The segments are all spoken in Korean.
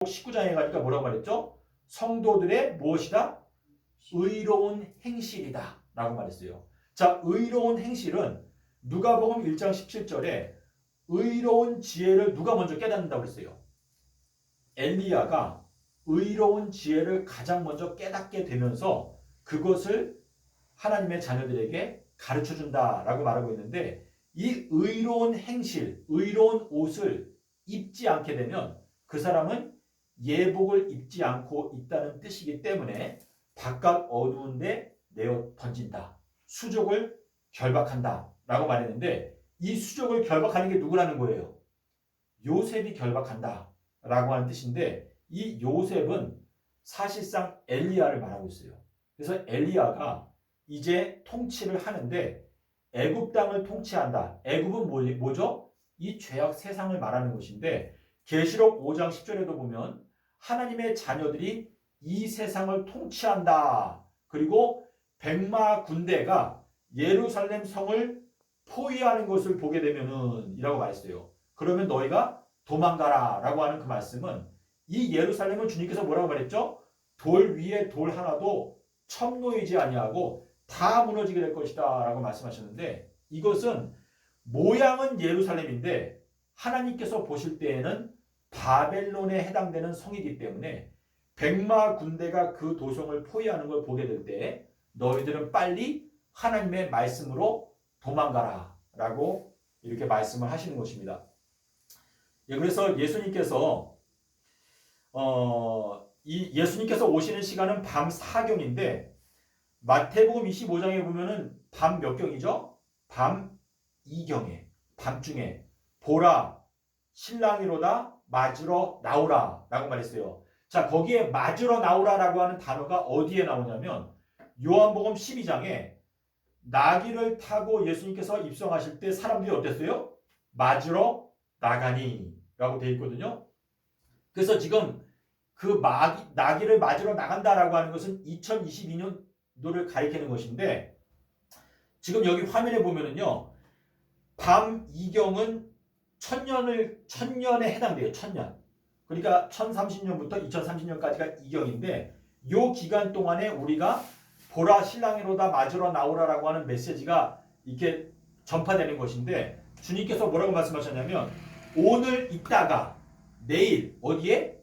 19장에 가니까 뭐라고 말했죠? 성도들의 무엇이다? 의로운 행실이다 라고 말했어요. 자, 의로운 행실은 누가복음 1장 17절에 의로운 지혜를 누가 먼저 깨닫는다고 그랬어요? 엘리야가 의로운 지혜를 가장 먼저 깨닫게 되면서 그것을 하나님의 자녀들에게 가르쳐준다라고 말하고 있는데, 이 의로운 행실, 의로운 옷을 입지 않게 되면 그 사람은 예복을 입지 않고 있다는 뜻이기 때문에 바깥 어두운데 내어 던진다. 수족을 결박한다 라고 말했는데, 이 수족을 결박하는 게 누구라는 거예요? 요셉이 결박한다 라고 하는 뜻인데, 이 요셉은 사실상 엘리야를 말하고 있어요. 그래서 엘리야가 이제 통치를 하는데 애굽 땅을 통치한다. 애굽은 뭐죠? 이 죄악 세상을 말하는 것인데, 계시록 5장 10절에도 보면 하나님의 자녀들이 이 세상을 통치한다. 그리고 백마 군대가 예루살렘 성을 포위하는 것을 보게 되면은 이라고 말했어요. 그러면 너희가 도망가라 라고 하는 그 말씀은, 이 예루살렘은 주님께서 뭐라고 말했죠? 돌 위에 돌 하나도 첨놓이지 아니하고 다 무너지게 될 것이다 라고 말씀하셨는데, 이것은 모양은 예루살렘인데 하나님께서 보실 때에는 바벨론에 해당되는 성이기 때문에 백마 군대가 그 도성을 포위하는 걸 보게 될 때 너희들은 빨리 하나님의 말씀으로 도망가라 라고 이렇게 말씀을 하시는 것입니다. 그래서 예수님께서 예수님께서 오시는 시간은 밤 4경인데 마태복음 25장에 보면은 밤 몇 경이죠? 밤 2경에, 밤중에 보라 신랑이로다 맞으러 나오라 라고 말했어요. 자, 거기에 맞으러 나오라 라고 하는 단어가 어디에 나오냐면 요한복음 12장에 나귀를 타고 예수님께서 입성하실 때 사람들이 어땠어요? 맞으러 나가니 라고 되어 있거든요. 그래서 지금 그 나귀를 맞으러 나간다라고 하는 것은 2022년도를 가리키는 것인데, 지금 여기 화면에 보면은요, 밤 2경은 천년에 해당돼요. 천년. 그러니까 1030년부터 2030년까지가 2경인데, 요 기간 동안에 우리가 보라 신랑이로다 맞으러 나오라라고 하는 메시지가 이렇게 전파되는 것인데, 주님께서 뭐라고 말씀하셨냐면 오늘 있다가 내일 어디에?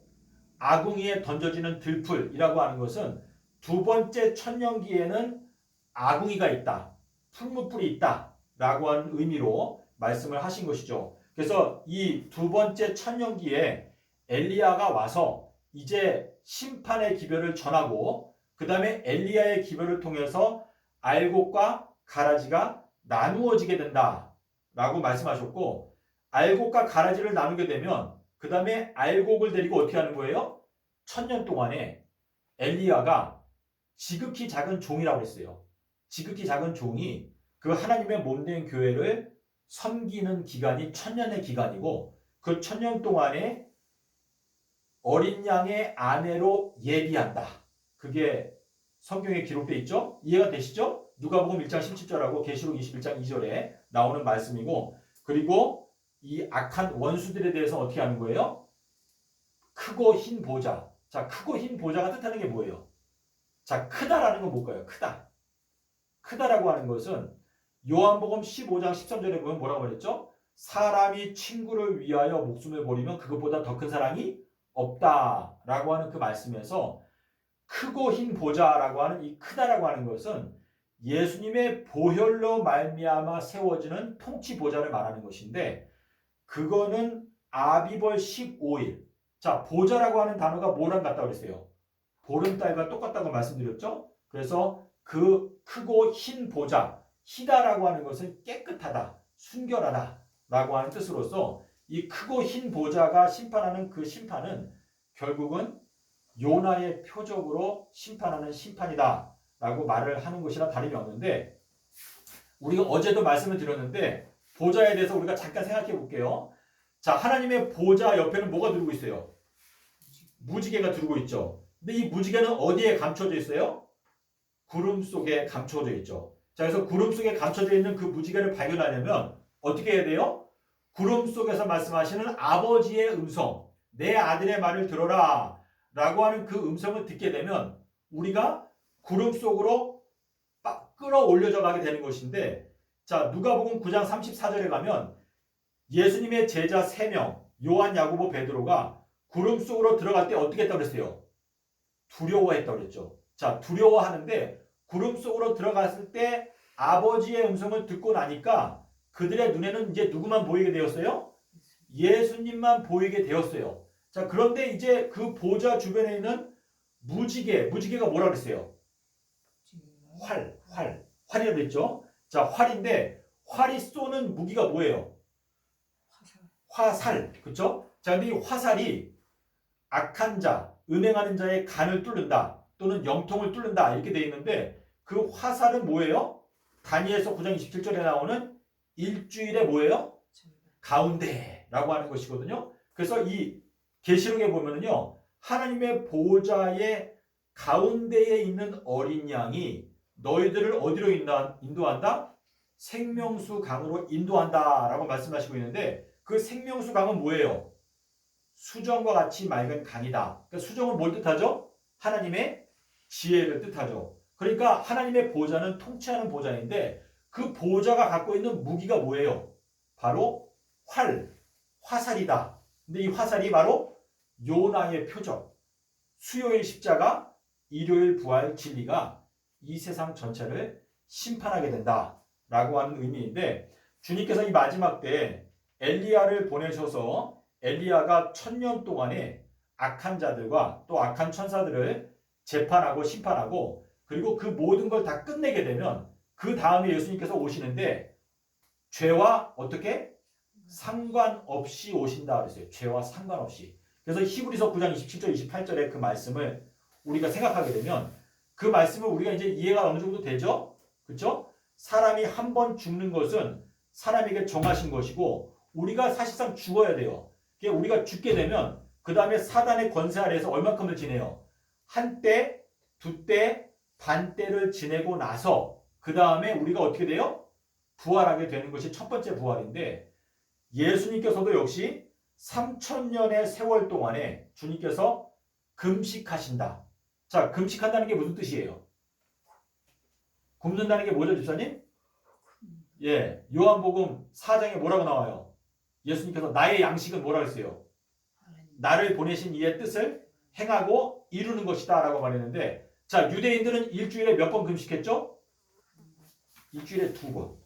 아궁이에 던져지는 들풀이라고 하는 것은 두 번째 천년기에는 아궁이가 있다, 풀무불이 있다 라고 하는 의미로 말씀을 하신 것이죠. 그래서 이 두 번째 천년기에 엘리야가 와서 이제 심판의 기별을 전하고, 그 다음에 엘리야의 기별을 통해서 알곡과 가라지가 나누어지게 된다 라고 말씀하셨고, 알곡과 가라지를 나누게 되면 그 다음에 알곡을 데리고 어떻게 하는 거예요? 1000년 동안에 엘리야가 지극히 작은 종이라고 했어요. 지극히 작은 종이 그 하나님의 몸된 교회를 섬기는 기간이 1000년의 기간이고, 그 1000년 동안에 어린 양의 아내로 예비한다. 그게 성경에 기록되어 있죠? 이해가 되시죠? 누가복음 1장 17절하고 계시록 21장 2절에 나오는 말씀이고, 그리고 이 악한 원수들에 대해서 어떻게 하는 거예요? 크고 흰 보좌. 자, 크고 흰 보좌가 뜻하는 게 뭐예요? 자, 크다라는 건 뭘까요? 크다. 크다라고 하는 것은 요한복음 15장 13절에 보면 뭐라고 말했죠? 사람이 친구를 위하여 목숨을 버리면 그것보다 더 큰 사랑이 없다라고 하는 그 말씀에서 크고 흰 보좌라고 하는 이 크다라고 하는 것은 예수님의 보혈로 말미암아 세워지는 통치 보좌를 말하는 것인데, 그거는 아비벌 15일. 자, 보좌라고 하는 단어가 뭐랑 같다고 그랬어요? 보름달과 똑같다고 말씀드렸죠? 그래서 그 크고 흰 보좌, 희다라고 하는 것은 깨끗하다, 순결하다 라고 하는 뜻으로서 이 크고 흰 보좌가 심판하는 그 심판은 결국은 요나의 표적으로 심판하는 심판이다 라고 말을 하는 것이나 다름이 없는데, 우리가 어제도 말씀을 드렸는데 보좌에 대해서 우리가 잠깐 생각해 볼게요. 자, 하나님의 보좌 옆에는 뭐가 두르고 있어요? 무지개가 두르고 있죠. 근데 이 무지개는 어디에 감춰져 있어요? 구름 속에 감춰져 있죠. 자, 그래서 구름 속에 감춰져 있는 그 무지개를 발견하려면 어떻게 해야 돼요? 구름 속에서 말씀하시는 아버지의 음성, 내 아들의 말을 들어라 라고 하는 그 음성을 듣게 되면 우리가 구름 속으로 끌어올려져 가게 되는 것인데, 자, 누가복음 9장 34절에 가면 예수님의 제자 3명 요한, 야고보, 베드로가 구름 속으로 들어갈 때 어떻게 했다고 그랬어요? 두려워했다고 그랬죠. 자, 두려워하는데 구름 속으로 들어갔을 때 아버지의 음성을 듣고 나니까 그들의 눈에는 이제 누구만 보이게 되었어요? 예수님만 보이게 되었어요. 자, 그런데 이제 그 보좌 주변에 있는 무지개가 뭐라 그랬어요? 활이라고 그랬죠. 자, 활인데 활이 쏘는 무기가 뭐예요? 화살. 그렇죠? 자, 근데 이 화살이 악한 자, 음행하는 자의 간을 뚫는다 또는 영통을 뚫는다 이렇게 되어 있는데, 그 화살은 뭐예요? 다니엘서 9장 27절에 나오는 일주일의 뭐예요? 가운데라고 하는 것이거든요. 그래서 이 계시록에 보면은요, 하나님의 보좌의 가운데에 있는 어린 양이 너희들을 어디로 인도한다? 생명수 강으로 인도한다라고 말씀하시고 있는데, 그 생명수 강은 뭐예요? 수정과 같이 맑은 강이다. 그러니까 수정은 뭘 뜻하죠? 하나님의 지혜를 뜻하죠. 그러니까 하나님의 보좌는 통치하는 보좌인데 그 보좌가 갖고 있는 무기가 뭐예요? 바로 화살이다. 근데 이 화살이 바로 요나의 표적, 수요일 십자가, 일요일 부활 진리가 이 세상 전체를 심판하게 된다라고 하는 의미인데, 주님께서 이 마지막 때 엘리야를 보내셔서 엘리야가 1000년 동안에 악한 자들과 또 악한 천사들을 재판하고 심판하고 그리고 그 모든 걸 다 끝내게 되면 그 다음에 예수님께서 오시는데 죄와 어떻게? 상관없이 오신다 그랬어요. 죄와 상관없이. 그래서 히브리서 9장 27절 28절의 그 말씀을 우리가 생각하게 되면 그 말씀을 우리가 이제 이해가 어느 정도 되죠? 그렇죠? 사람이 한 번 죽는 것은 사람에게 정하신 것이고 우리가 사실상 죽어야 돼요. 우리가 죽게 되면 그 다음에 사단의 권세 아래에서 얼마큼을 지내요? 한 때, 두 때, 반 때를 지내고 나서 그 다음에 우리가 어떻게 돼요? 부활하게 되는 것이 첫 번째 부활인데, 예수님께서도 역시 3000년의 세월 동안에 주님께서 금식하신다. 자, 금식한다는 게 무슨 뜻이에요? 굶는다는 게 뭐죠, 집사님? 예, 요한복음 4장에 뭐라고 나와요? 예수님께서 나의 양식은 뭐라고 했어요? 나를 보내신 이의 뜻을 행하고 이루는 것이다 라고 말했는데, 자, 유대인들은 일주일에 몇 번 금식했죠? 일주일에 2번.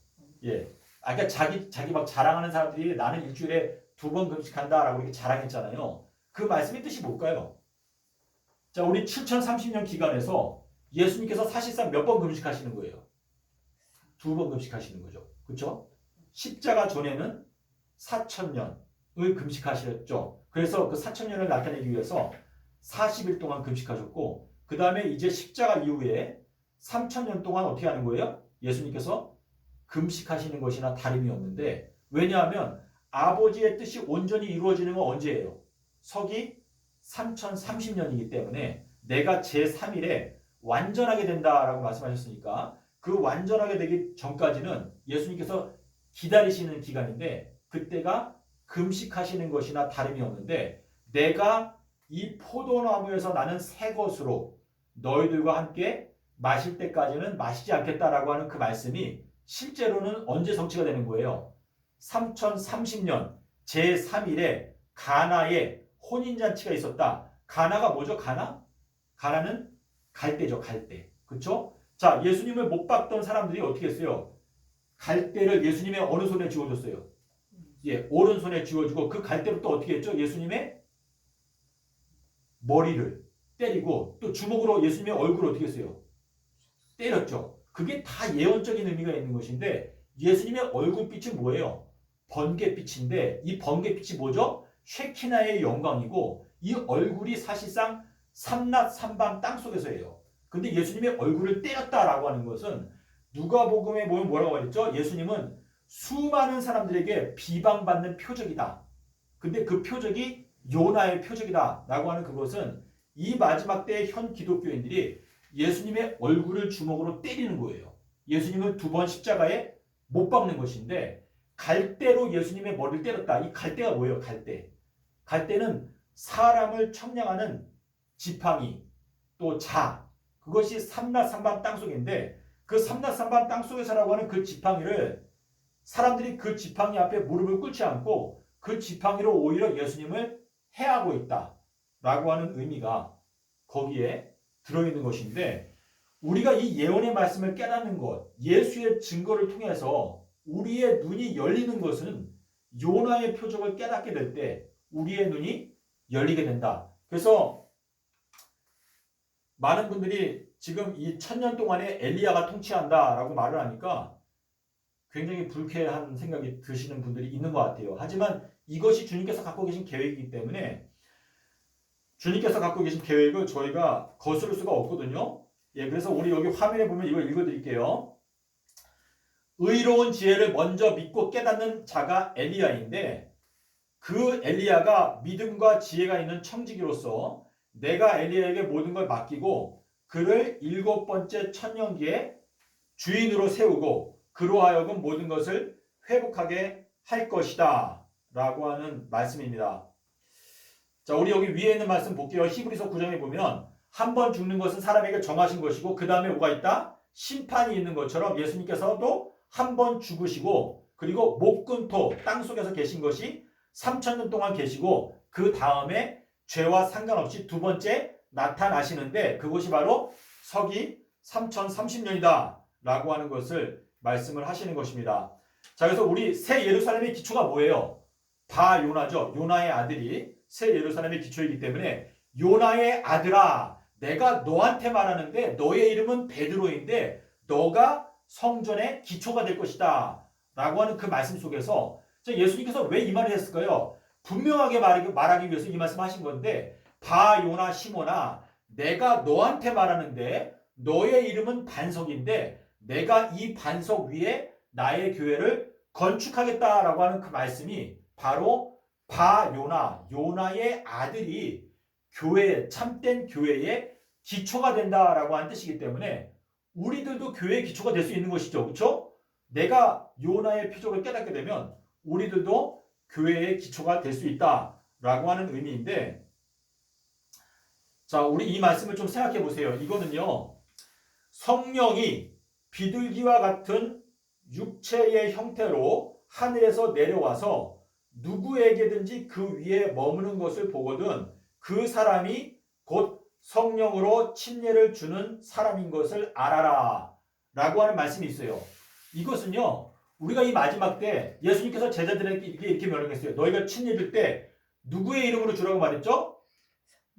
예. 그러니까 자기 막 자랑하는 사람들이 나는 일주일에 2번 금식한다 라고 이렇게 자랑했잖아요. 그 말씀의 뜻이 뭘까요? 자, 우리 7030년 기간에서 예수님께서 사실상 몇 번 금식하시는 거예요? 2번 금식하시는 거죠. 그렇죠? 십자가 전에는 4000년을 금식하셨죠. 그래서 그 4000년을 나타내기 위해서 40일 동안 금식하셨고, 그 다음에 이제 십자가 이후에 3000년 동안 어떻게 하는 거예요? 예수님께서 금식하시는 것이나 다름이 없는데, 왜냐하면 아버지의 뜻이 온전히 이루어지는 건 언제예요? 서기 3030년이기 때문에 내가 제3일에 완전하게 된다라고 말씀하셨으니까 그 완전하게 되기 전까지는 예수님께서 기다리시는 기간인데 그때가 금식하시는 것이나 다름이 없는데, 내가 이 포도나무에서 나는 새 것으로 너희들과 함께 마실 때까지는 마시지 않겠다라고 하는 그 말씀이 실제로는 언제 성취가 되는 거예요? 3030년 제3일에 가나에 혼인잔치가 있었다. 가나가 뭐죠? 가나는 갈대죠. 갈대. 그렇죠? 자, 예수님을 못 봤던 사람들이 어떻게 했어요? 갈대를 예수님의 어느 손에 쥐어줬어요? 예, 오른손에 쥐어주고 그 갈대로 또 어떻게 했죠? 예수님의 머리를 때리고 또 주먹으로 예수님의 얼굴을 어떻게 했어요? 때렸죠. 그게 다 예언적인 의미가 있는 것인데, 예수님의 얼굴빛이 뭐예요? 번개빛인데 이 번개빛이 뭐죠? 쉐키나의 영광이고 이 얼굴이 사실상 삼낮 삼방 땅속에서예요. 근데 예수님의 얼굴을 때렸다라고 하는 것은 누가복음에 보면 뭐라고 말했죠? 예수님은 수많은 사람들에게 비방받는 표적이다. 근데 그 표적이 요나의 표적이다 라고 하는 그것은 이 마지막 때의 현 기독교인들이 예수님의 얼굴을 주먹으로 때리는 거예요. 예수님을 2번 십자가에 못 박는 것인데, 갈대로 예수님의 머리를 때렸다. 이 갈대가 뭐예요? 갈대. 갈대는 사람을 청량하는 지팡이 또 자, 그것이 삼라삼반 땅속인데 그 삼라삼반 땅속에서라고 하는 그 지팡이를 사람들이 그 지팡이 앞에 무릎을 꿇지 않고 그 지팡이로 오히려 예수님을 해하고 있다라고 하는 의미가 거기에 들어있는 것인데, 우리가 이 예언의 말씀을 깨닫는 것, 예수의 증거를 통해서 우리의 눈이 열리는 것은 요나의 표적을 깨닫게 될 때 우리의 눈이 열리게 된다. 그래서 많은 분들이 지금 이 1000년 동안에 엘리야가 통치한다라고 말을 하니까 굉장히 불쾌한 생각이 드시는 분들이 있는 것 같아요. 하지만 이것이 주님께서 갖고 계신 계획이기 때문에 주님께서 갖고 계신 계획을 저희가 거스를 수가 없거든요. 예, 그래서 우리 여기 화면에 보면 이걸 읽어드릴게요. 의로운 지혜를 먼저 믿고 깨닫는 자가 엘리야인데 그 엘리야가 믿음과 지혜가 있는 청지기로서 내가 엘리야에게 모든 걸 맡기고 그를 7번째 천년기에 주인으로 세우고 그로 하여금 모든 것을 회복하게 할 것이다 라고 하는 말씀입니다. 자, 우리 여기 위에 있는 말씀 볼게요. 히브리서 9장에 보면 한 번 죽는 것은 사람에게 정하신 것이고 그 다음에 뭐가 있다? 심판이 있는 것처럼 예수님께서도 한 번 죽으시고 그리고 목근토 땅속에서 계신 것이 3000년 동안 계시고 그 다음에 죄와 상관없이 두 번째 나타나시는데 그것이 바로 서기 3030년이다 라고 하는 것을 말씀을 하시는 것입니다. 자, 그래서 우리 새 예루살렘의 기초가 뭐예요? 바요나죠. 요나의 아들이 새 예루살렘의 기초이기 때문에 요나의 아들아, 내가 너한테 말하는데 너의 이름은 베드로인데 너가 성전의 기초가 될 것이다 라고 하는 그 말씀 속에서 예수님께서 왜 이 말을 했을까요? 분명하게 말하기 위해서 이 말씀 하신 건데, 바요나 시몬아, 내가 너한테 말하는데 너의 이름은 반석인데 내가 이 반석 위에 나의 교회를 건축하겠다라고 하는 그 말씀이 바로 바요나, 요나의 아들이 교회, 참된 교회의 기초가 된다라고 하는 뜻이기 때문에 우리들도 교회의 기초가 될 수 있는 것이죠. 그렇죠? 내가 요나의 표적을 깨닫게 되면 우리들도 교회의 기초가 될 수 있다라고 하는 의미인데, 자, 우리 이 말씀을 좀 생각해 보세요. 이거는요, 성령이 비둘기와 같은 육체의 형태로 하늘에서 내려와서 누구에게든지 그 위에 머무는 것을 보거든 그 사람이 곧 성령으로 침례를 주는 사람인 것을 알아라 라고 하는 말씀이 있어요. 이것은요, 우리가 이 마지막 때 예수님께서 제자들에게 이렇게 명령했어요. 너희가 침례 줄 때 누구의 이름으로 주라고 말했죠?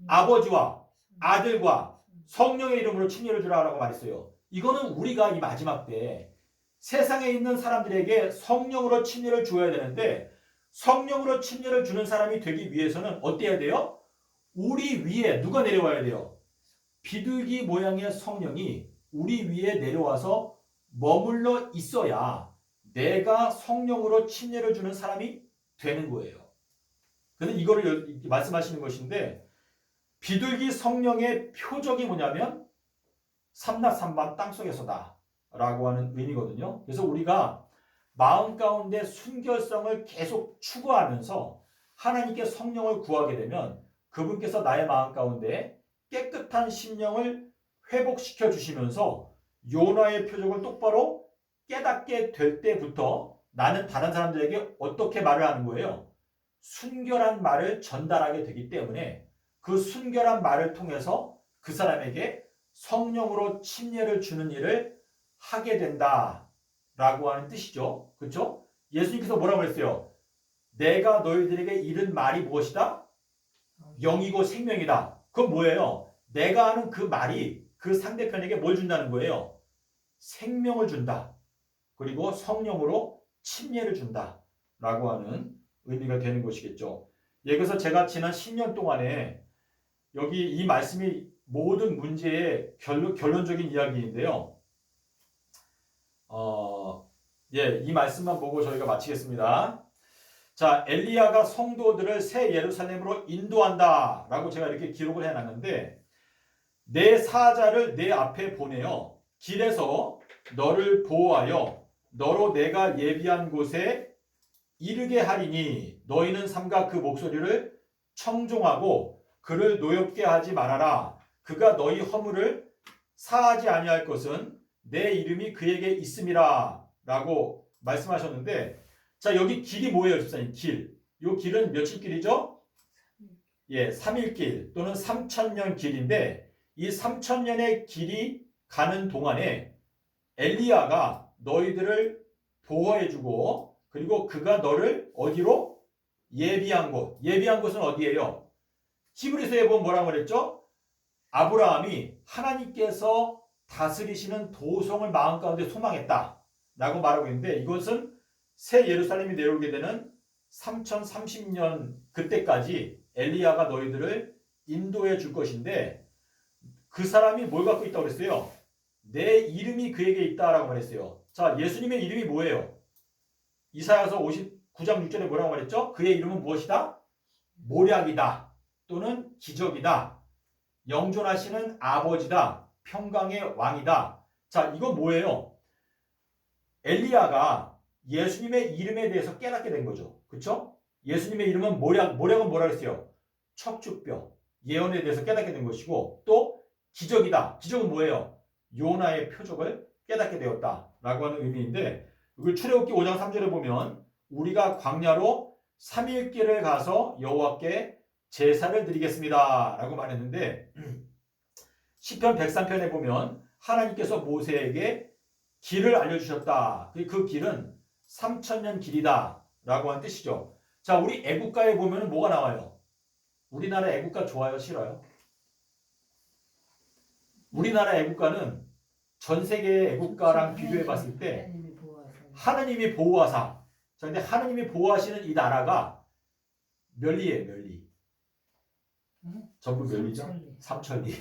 아버지와 아들과 성령의 이름으로 침례를 주라고 말했어요. 이거는 우리가 이 마지막 때 세상에 있는 사람들에게 성령으로 침례를 주어야 되는데, 성령으로 침례를 주는 사람이 되기 위해서는 어때야 돼요? 우리 위에 누가 내려와야 돼요? 비둘기 모양의 성령이 우리 위에 내려와서 머물러 있어야 내가 성령으로 침례를 주는 사람이 되는 거예요. 그런데 이거를 말씀하시는 것인데, 비둘기 성령의 표적이 뭐냐면 삼라삼반 땅속에서다 라고 하는 의미거든요. 그래서 우리가 마음 가운데 순결성을 계속 추구하면서 하나님께 성령을 구하게 되면 그분께서 나의 마음 가운데 깨끗한 심령을 회복시켜 주시면서 요나의 표적을 똑바로 깨닫게 될 때부터 나는 다른 사람들에게 어떻게 말을 하는 거예요? 순결한 말을 전달하게 되기 때문에 그 순결한 말을 통해서 그 사람에게 성령으로 침례를 주는 일을 하게 된다라고 하는 뜻이죠. 그렇죠? 예수님께서 뭐라고 했어요? 내가 너희들에게 이른 말이 무엇이다? 영이고 생명이다. 그건 뭐예요? 내가 하는 그 말이 그 상대편에게 뭘 준다는 거예요? 생명을 준다. 그리고 성령으로 침례를 준다. 라고 하는 의미가 되는 것이겠죠. 예, 그래서 제가 지난 10년 동안에 여기 이 말씀이 모든 문제의 결론적인 이야기인데요. 이 말씀만 보고 저희가 마치겠습니다. 자, 엘리야가 성도들을 새 예루살렘으로 인도한다 라고 제가 이렇게 기록을 해놨는데, 내 사자를 내 앞에 보내어 길에서 너를 보호하여 너로 내가 예비한 곳에 이르게 하리니 너희는 삼가 그 목소리를 청종하고 그를 노엽게 하지 말아라. 그가 너희 허물을 사하지 아니할 것은 내 이름이 그에게 있음이라 라고 말씀하셨는데, 자, 여기 길이 뭐예요, 집사님? 길. 요 길은 며칠 길이죠? 예, 3일길 또는 3,000년 길인데, 이 3,000년의 길이 가는 동안에 엘리야가 너희들을 보호해주고, 그리고 그가 너를 어디로? 예비한 곳. 예비한 곳은 어디예요? 히브리서에 보면 뭐라고 그랬죠? 아브라함이 하나님께서 다스리시는 도성을 마음 가운데 소망했다 라고 말하고 있는데, 이것은 새 예루살렘이 내려오게 되는 3030년 그때까지 엘리야가 너희들을 인도해 줄 것인데, 그 사람이 뭘 갖고 있다고 그랬어요? 내 이름이 그에게 있다라고 말했어요. 자, 예수님의 이름이 뭐예요? 이사야서 59장 6절에 뭐라고 말했죠? 그의 이름은 무엇이다? 모략이다 또는 기적이다, 영존하시는 아버지다, 평강의 왕이다. 자, 이건 뭐예요? 엘리야가 예수님의 이름에 대해서 깨닫게 된 거죠. 그렇죠? 예수님의 이름은 모략은 뭐라 그랬어요? 척추뼈, 예언에 대해서 깨닫게 된 것이고, 또 기적이다. 기적은 뭐예요? 요나의 표적을 깨닫게 되었다라고 하는 의미인데, 이걸 출애굽기 5장 3절에 보면 우리가 광야로 3일길을 가서 여호와께 제사를 드리겠습니다 라고 말했는데, 시편 103편에 보면 하나님께서 모세에게 길을 알려주셨다. 그 길은 3,000년 길이다 라고 하는 뜻이죠. 자, 우리 애국가에 보면 뭐가 나와요? 우리나라 애국가 좋아요, 싫어요? 우리나라 애국가는 전 세계의 애국가랑 비교해 봤을 때 하느님이 보호하사. 자, 근데 하느님이 보호하시는 이 나라가 멸리예요, 멸리. 전부 멸리죠? 삼천리.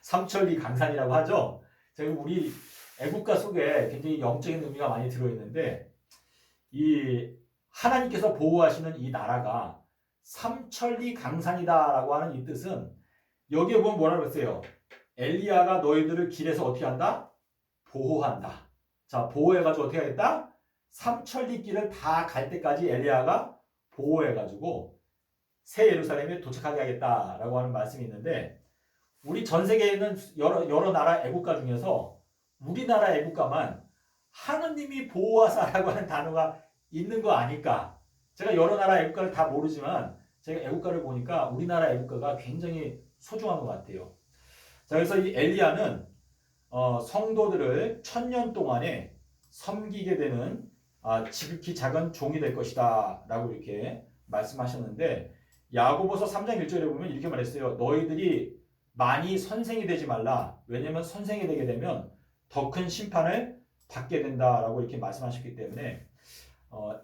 삼천리 강산이라고 하죠. 자, 우리 애국가 속에 굉장히 영적인 의미가 많이 들어있는데, 이 하나님께서 보호하시는 이 나라가 삼천리 강산이다라고 하는 이 뜻은, 여기에 보면 뭐라고 했어요? 엘리야가 너희들을 길에서 어떻게 한다? 보호한다. 자, 보호해가지고 어떻게 하겠다? 삼천리 길을 다 갈 때까지 엘리야가 보호해가지고 새 예루살렘에 도착하게 하겠다라고 하는 말씀이 있는데, 우리 전 세계에 있는 여러 나라 애국가 중에서 우리나라 애국가만 하느님이 보호하사라고 하는 단어가 있는 거 아닐까? 제가 여러 나라 애국가를 다 모르지만 제가 애국가를 보니까 우리나라 애국가가 굉장히 소중한 것 같아요. 자, 그래서 이 엘리야는 성도들을 1000년 동안에 섬기게 되는 지극히 작은 종이 될 것이다 라고 이렇게 말씀하셨는데, 야고보서 3장 1절에 보면 이렇게 말했어요. 너희들이 많이 선생이 되지 말라. 왜냐하면 선생이 되게 되면 더 큰 심판을 받게 된다라고 이렇게 말씀하셨기 때문에,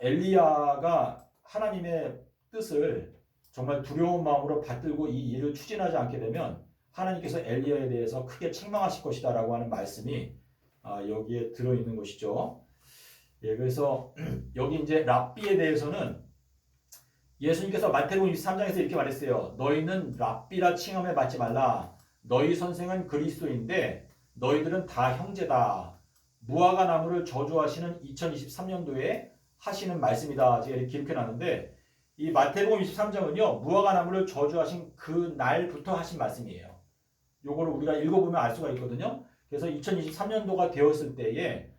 엘리야가 하나님의 뜻을 정말 두려운 마음으로 받들고 이 일을 추진하지 않게 되면 하나님께서 엘리야에 대해서 크게 책망하실 것이다 라고 하는 말씀이 여기에 들어있는 것이죠. 예, 그래서 여기 이제 랍비에 대해서는 예수님께서 마태복음 23장에서 이렇게 말했어요. 너희는 랍비라 칭함을 받지 말라. 너희 선생은 그리스도인데 너희들은 다 형제다. 무화과 나무를 저주하시는 2023년도에 하시는 말씀이다. 제가 이렇게 기록해놨는데, 이 마태복음 23장은요, 무화과 나무를 저주하신 그 날부터 하신 말씀이에요. 요거를 우리가 읽어보면 알 수가 있거든요. 그래서 2023년도가 되었을 때에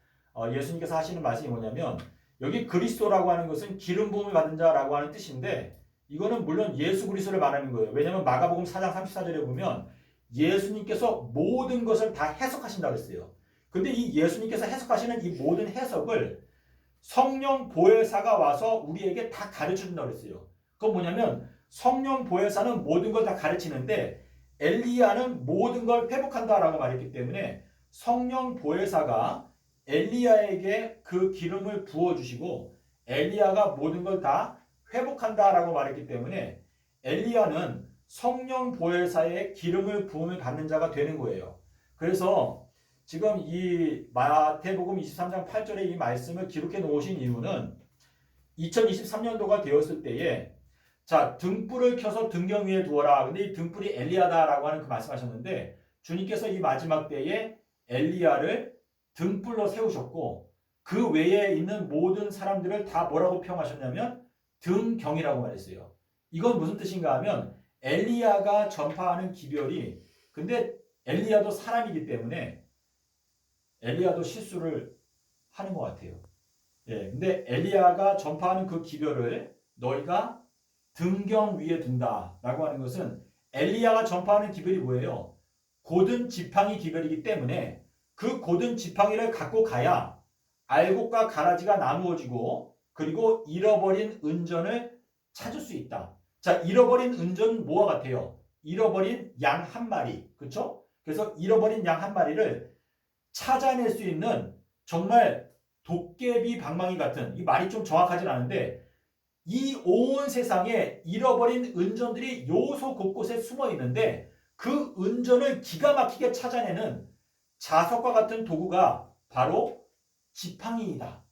예수님께서 하시는 말씀이 뭐냐면, 여기 그리스도라고 하는 것은 기름 부음을 받은 자라고 하는 뜻인데, 이거는 물론 예수 그리스도를 말하는 거예요. 왜냐하면 마가복음 4장 34절에 보면 예수님께서 모든 것을 다 해석하신다고 했어요. 근데 이 예수님께서 해석하시는 이 모든 해석을 성령 보혜사가 와서 우리에게 다 가르쳐 준다고 했어요. 그건 뭐냐면 성령 보혜사는 모든 걸 다 가르치는데 엘리야는 모든 걸 회복한다라고 말했기 때문에 성령 보혜사가 엘리야에게 그 기름을 부어주시고 엘리야가 모든 걸 다 회복한다라고 말했기 때문에 엘리야는 성령 보혜사의 기름을 부음을 받는 자가 되는 거예요. 그래서 지금 이 마태복음 23장 8절에 이 말씀을 기록해 놓으신 이유는 2023년도가 되었을 때에, 자, 등불을 켜서 등경 위에 두어라. 근데 이 등불이 엘리야다라고 하는 그 말씀하셨는데, 주님께서 이 마지막 때에 엘리야를 등불로 세우셨고 그 외에 있는 모든 사람들을 다 뭐라고 평하셨냐면 등경이라고 말했어요. 이건 무슨 뜻인가 하면 엘리야가 전파하는 기별이 근데 엘리야도 사람이기 때문에 엘리야도 실수를 하는 것 같아요. 예, 근데 엘리야가 전파하는 그 기별을 너희가 등경 위에 둔다라고 하는 것은 엘리야가 전파하는 기별이 뭐예요? 고든 지팡이 기별이기 때문에 그 고든 지팡이를 갖고 가야 알곡과 가라지가 나누어지고 그리고 잃어버린 은전을 찾을 수 있다. 자, 잃어버린 은전은 뭐와 같아요? 잃어버린 양 한 마리. 그렇죠? 그래서 잃어버린 양 한 마리를 찾아낼 수 있는 정말 도깨비 방망이 같은 이 말이 좀 정확하진 않은데 이 온 세상에 잃어버린 은전들이 요소 곳곳에 숨어 있는데 그 은전을 기가 막히게 찾아내는 자석과 같은 도구가 바로 지팡이이다.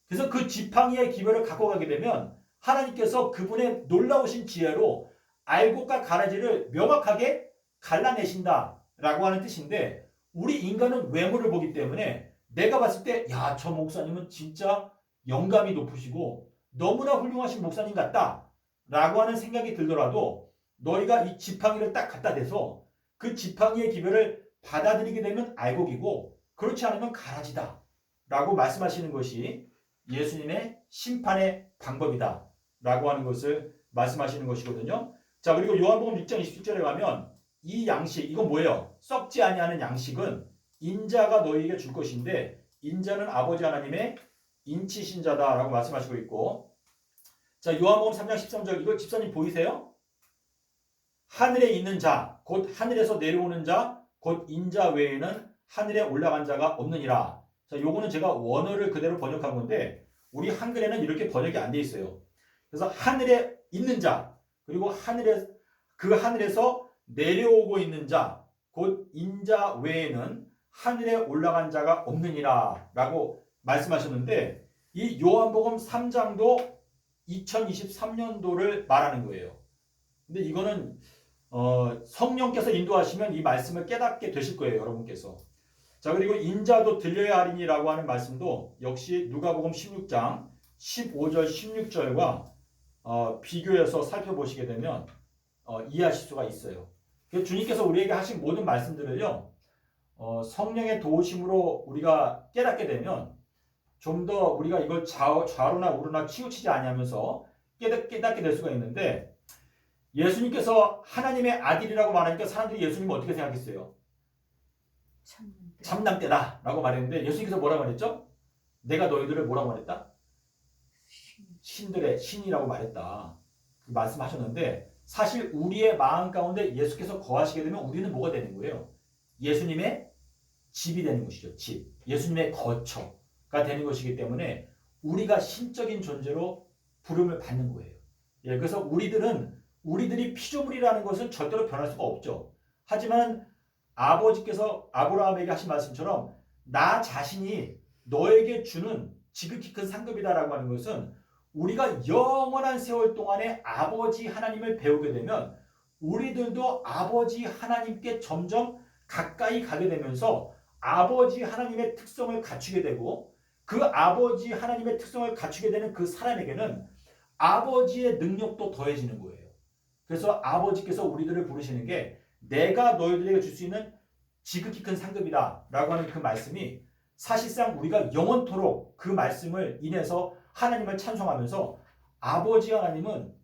그래서 그 지팡이의 기별을 갖고 가게 되면 하나님께서 그분의 놀라우신 지혜로 알곡과 가라지를 명확하게 갈라내신다라고 하는 뜻인데 우리 인간은 외모를 보기 때문에 내가 봤을 때 야, 저 목사님은 진짜 영감이 높으시고 너무나 훌륭하신 목사님 같다 라고 하는 생각이 들더라도 너희가 이 지팡이를 딱 갖다 대서 그 지팡이의 기별을 받아들이게 되면 알곡이고 그렇지 않으면 가라지다 라고 말씀하시는 것이 예수님의 심판의 방법이다 라고 하는 것을 말씀하시는 것이거든요. 자, 그리고 요한복음 6장 27절에 가면 이 양식, 이건 뭐예요? 썩지 아니하는 양식은 인자가 너희에게 줄 것인데 인자는 아버지 하나님의 인치신 자다라고 말씀하시고 있고 자, 요한복음 3장 13절 이거 집사님 보이세요? 하늘에 있는 자, 곧 하늘에서 내려오는 자, 곧 인자 외에는 하늘에 올라간 자가 없느니라. 자, 요거는 제가 원어를 그대로 번역한 건데 우리 한글에는 이렇게 번역이 안 돼 있어요. 그래서 하늘에 있는 자, 그리고 그 하늘에서 내려오고 있는 자, 곧 인자 외에는 하늘에 올라간 자가 없느니라 라고 말씀하셨는데 이 요한복음 3장도 2023년도를 말하는 거예요. 근데 이거는 성령께서 인도하시면 이 말씀을 깨닫게 되실 거예요, 여러분께서. 자, 그리고 인자도 들려야 하리니라고 하는 말씀도 역시 누가복음 16장 15절 16절과 비교해서 살펴보시게 되면 이해하실 수가 있어요. 주님께서 우리에게 하신 모든 말씀들을요, 성령의 도우심으로 우리가 깨닫게 되면 좀 더 우리가 이걸 좌로나 우로나 치우치지 아니하면서 깨닫게 될 수가 있는데 예수님께서 하나님의 아들이라고 말하니까 사람들이 예수님을 어떻게 생각했어요? 참남대다 라고 말했는데 예수님께서 뭐라고 말했죠? 내가 너희들을 뭐라고 말했다? 신들의 신이라고 말했다. 그 말씀하셨는데 사실 우리의 마음 가운데 예수께서 거하시게 되면 우리는 뭐가 되는 거예요? 예수님의 집이 되는 것이죠. 집. 예수님의 거처가 되는 것이기 때문에 우리가 신적인 존재로 부름을 받는 거예요. 예, 그래서 우리들이 피조물이라는 것은 절대로 변할 수가 없죠. 하지만 아버지께서 아브라함에게 하신 말씀처럼 나 자신이 너에게 주는 지극히 큰 상급이다라고 하는 것은 우리가 영원한 세월 동안에 아버지 하나님을 배우게 되면 우리들도 아버지 하나님께 점점 가까이 가게 되면서 아버지 하나님의 특성을 갖추게 되고 그 아버지 하나님의 특성을 갖추게 되는 그 사람에게는 아버지의 능력도 더해지는 거예요. 그래서 아버지께서 우리들을 부르시는 게 내가 너희들에게 줄 수 있는 지극히 큰 상급이다 라고 하는 그 말씀이 사실상 우리가 영원토록 그 말씀을 인해서 하나님을 찬송하면서 아버지 하나님은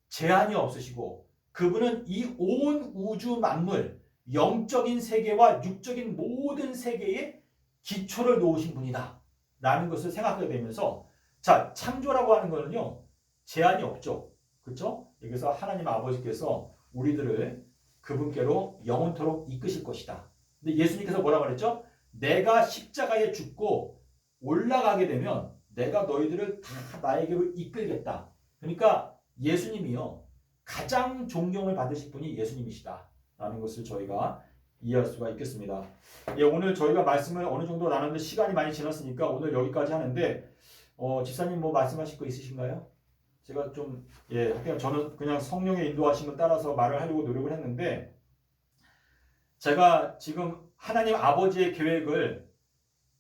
제한이 없으시고 그분은 이 온 우주 만물 영적인 세계와 육적인 모든 세계에 기초를 놓으신 분이다 라는 것을 생각하게 되면서 자, 창조라고 하는 거는요 제한이 없죠. 그렇죠? 여기서 하나님 아버지께서 우리들을 그분께로 영원토록 이끄실 것이다. 근데 예수님께서 뭐라고 그랬죠? 내가 십자가에 죽고 올라가게 되면 내가 너희들을 다 나에게로 이끌겠다. 그러니까 예수님이요 가장 존경을 받으실 분이 예수님이시다 라는 것을 저희가 이해할 수가 있겠습니다. 예, 오늘 저희가 말씀을 어느 정도 나눴는데 시간이 많이 지났으니까 오늘 여기까지 하는데 집사님 뭐 말씀하실 거 있으신가요? 제가 좀 하여튼 저는 그냥 성령의 인도하심을 따라서 말을 하려고 노력을 했는데 제가 지금 하나님 아버지의 계획을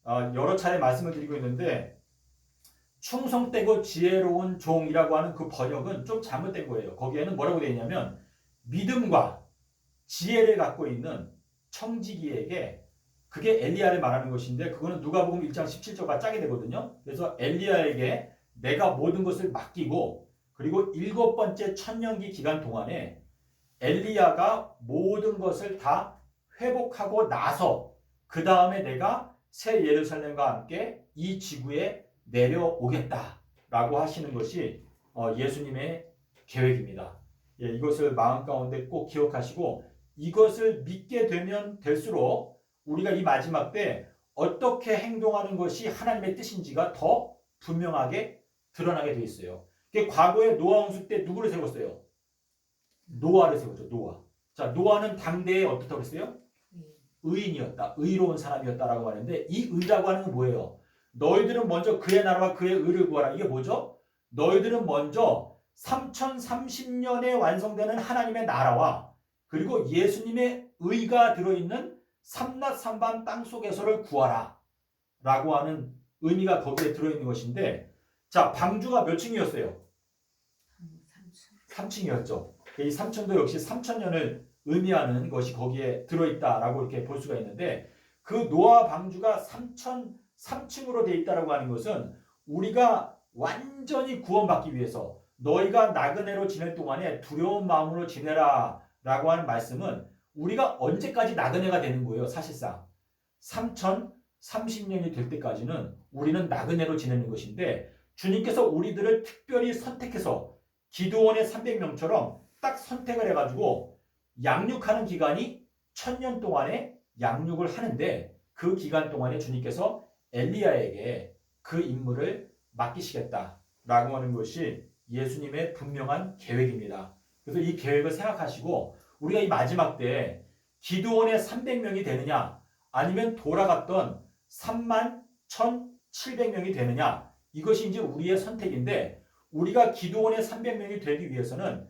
여러 차례 말씀을 드리고 있는데 충성되고 지혜로운 종이라고 하는 그 번역은 좀 잘못된 거예요. 거기에는 뭐라고 되어 있냐면 믿음과 지혜를 갖고 있는 청지기에게 그게 엘리야를 말하는 것인데 그거는 누가복음 1장 17절과 짜게 되거든요. 그래서 엘리야에게 내가 모든 것을 맡기고 그리고 7번째 천년기 기간 동안에 엘리야가 모든 것을 다 회복하고 나서 그 다음에 내가 새 예루살렘과 함께 이 지구에 내려오겠다라고 하시는 것이 예수님의 계획입니다. 예, 이것을 마음 가운데 꼭 기억하시고 이것을 믿게 되면 될수록 우리가 이 마지막 때 어떻게 행동하는 것이 하나님의 뜻인지가 더 분명하게 드러나게 되어 있어요. 과거에 노아 홍수 때 누구를 세웠어요? 노아를 세웠죠. 노아. 자, 노아는 당대에 어떻다고 했어요? 의인이었다. 의로운 사람이었다라고 말했는데 이 의라고 하는 건 뭐예요? 너희들은 먼저 그의 나라와 그의 의를 구하라. 이게 뭐죠? 너희들은 먼저 3030년에 완성되는 하나님의 나라와 그리고 예수님의 의가 들어있는 삼낮삼방 땅속에서를 구하라 라고 하는 의미가 거기에 들어있는 것인데 자, 방주가 몇 층이었어요? 3층이었죠. 이 3층도 역시 3000년을 의미하는 것이 거기에 들어있다라고 이렇게 볼 수가 있는데 그 노아 방주가 3층으로 되어 있다라고 하는 것은 우리가 완전히 구원받기 위해서 너희가 나그네로 지낼 동안에 두려운 마음으로 지내라 라고 하는 말씀은 우리가 언제까지 나그네가 되는 거예요? 사실상 3030년이 될 때까지는 우리는 나그네로 지내는 것인데 주님께서 우리들을 특별히 선택해서 기드온의 300명처럼 딱 선택을 해가지고 양육하는 기간이 1000년 동안에 양육을 하는데 그 기간 동안에 주님께서 엘리야에게 그 임무를 맡기시겠다라고 하는 것이 예수님의 분명한 계획입니다. 그래서 이 계획을 생각하시고 우리가 이 마지막 때 기드온의 300명이 되느냐 아니면 돌아갔던 31,700명이 되느냐 이것이 이제 우리의 선택인데 우리가 기드온의 300명이 되기 위해서는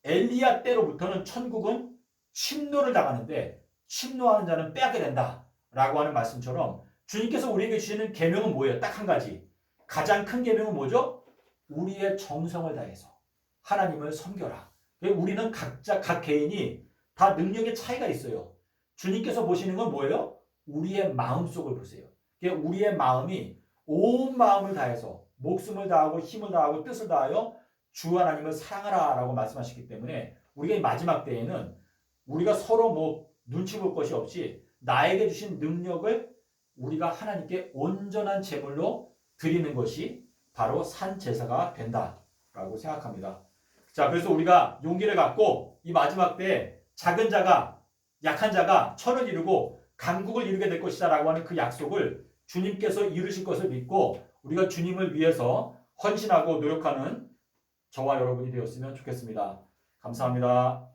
엘리야 때로부터는 천국은 침노를 당하는데 침노하는 자는 빼앗게 된다라고 하는 말씀처럼 주님께서 우리에게 주시는 계명은 뭐예요? 딱 한 가지. 가장 큰 계명은 뭐죠? 우리의 정성을 다해서 하나님을 섬겨라. 우리는 각 개인이 다 능력의 차이가 있어요. 주님께서 보시는 건 뭐예요? 우리의 마음속을 보세요. 우리의 마음이 온 마음을 다해서 목숨을 다하고 힘을 다하고 뜻을 다하여 주 하나님을 사랑하라 라고 말씀하셨기 때문에 우리가 이 마지막 때에는 우리가 서로 눈치 볼 것이 없이 나에게 주신 능력을 우리가 하나님께 온전한 제물로 드리는 것이 바로 산 제사가 된다라고 생각합니다. 자, 그래서 우리가 용기를 갖고 이 마지막 때 작은 자가 약한 자가 천을 이루고 강국을 이루게 될 것이다 라고 하는 그 약속을 주님께서 이루실 것을 믿고 우리가 주님을 위해서 헌신하고 노력하는 저와 여러분이 되었으면 좋겠습니다. 감사합니다.